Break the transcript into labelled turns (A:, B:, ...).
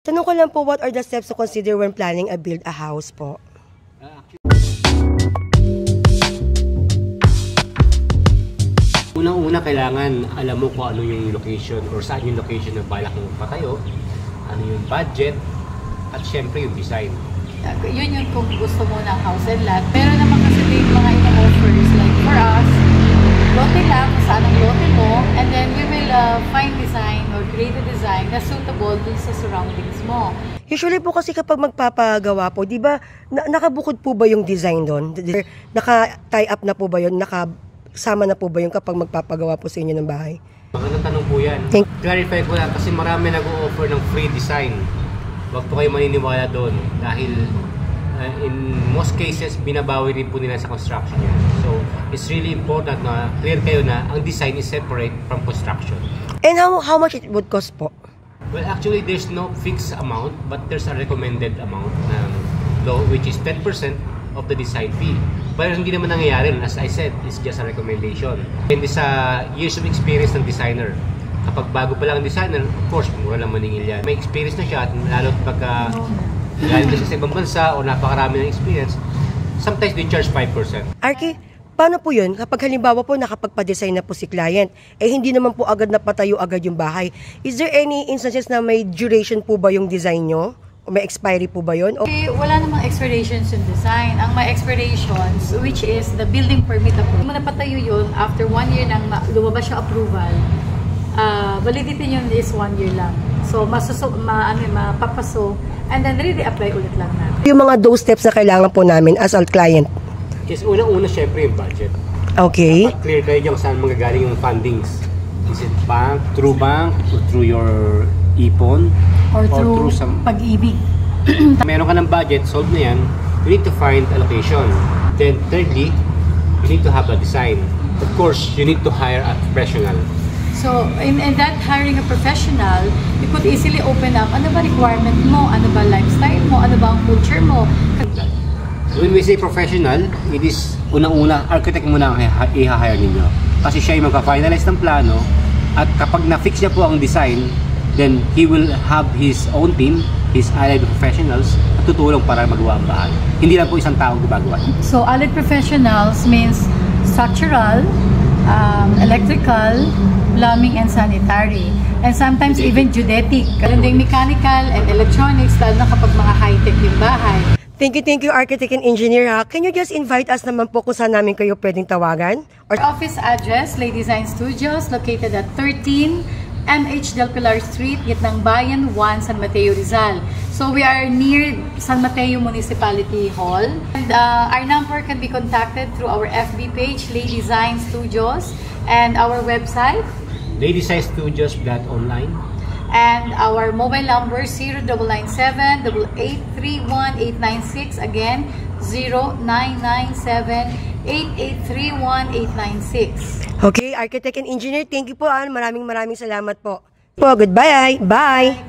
A: Tanong ko lang po, what are the steps to consider when planning a build a house po?
B: Unang-una, kailangan alam mo kung ano yung location or saan yung location ng balak mong patayo, ano yung budget, at syempre yung design.
C: Yun yung kung gusto mo ng house and lot. Pero naman kasi may mga ino-offers, like for us, lote lang, kung saan ang lote mo, and then we will find design or create a design na suitable dun sa surroundings mo.
A: Usually po kasi kapag magpapagawa po, di ba, nakabukod po ba yung design doon? Naka-tie up na po ba yun? Nakasama na po ba yun kapag magpapagawa po sa inyo ng bahay?
B: Magandang tanong po yan. Clarify ko lang kasi marami nag-o-offer ng free design. Huwag po kayo maniniwala doon dahil in most cases, binabawi rin po nila sa construction yan. So, it's really important na clear kayo na ang design is separate from construction.
A: And how much it would cost po?
B: Well, actually, there's no fixed amount, but there's a recommended amount ng law, which is 10% of the design fee. Pero hindi naman nangyayari. As I said, it's just a recommendation. And sa years of experience ng designer. Kapag bago pa lang ang designer, of course, mura lang maningil yan. May experience na siya, at lalo pagka galing na siya sa ibang bansa o napakarami ng experience, sometimes they charge 5%.
A: Arky, paano po yun? Kapag halimbawa po nakapagpa-design na po si client, hindi naman po agad napatayo agad yung bahay. Is there any instances na may duration po ba yung design nyo? O may expiry po ba yun?
C: Wala namang expirations yung design. Ang may expirations, which is the building permit approval. Kung napatayo yun, after 1 year nang lumabas yung approval, validity yun is 1 year lang. So, mapapaso, and then re-apply ulit lang natin.
A: Yung mga those steps na kailangan po namin as a client?
B: Yes, unang-una syempre yung budget.
A: Okay.
B: Dapat clear kayo dyan saan manggagaling yung fundings. Is it bank, or through your ipon,
C: or through
B: some
C: pag-ibig.
B: Meron ka ng budget, solve na yan, you need to find a location. Then thirdly, you need to have a design. Of course, you need to hire a professional.
C: So, in that hiring a professional, you could easily open up, ano ba requirement mo, ano ba lifestyle mo, ano ba ang culture mo.
B: When we say professional, it is unang-una, architect muna ang i-hire ninyo. Kasi siya yung magpa-finalize ng plano, at kapag na-fix niya po ang design, then he will have his own team, his allied professionals, at tutulong para magawa ang bahay. Hindi lang po isang taong gumagawa.
C: So, allied professionals means structural, electrical, plumbing, and sanitary. And sometimes even geodetic. Ganun din mechanical and electronics, lalo na kapag mga high-tech yung bahay.
A: Thank you, Architect and Engineer. Can you just invite us naman po kung saan namin kayo pwedeng tawagan?
C: Our office address, Lay Design Studios, located at 13 MH Del Pilar Street, Gitnang Bayan 1, San Mateo, Rizal. So we are near San Mateo Municipality Hall. And our number can be contacted through our FB page, Lay Design Studios, and our website,
B: laydesignstudios.online.
C: and our mobile number 0997-8831896. Again, 0997-8831896.
A: Okay, Architect and Engineer, thank you po. Maraming salamat po. Goodbye. Bye.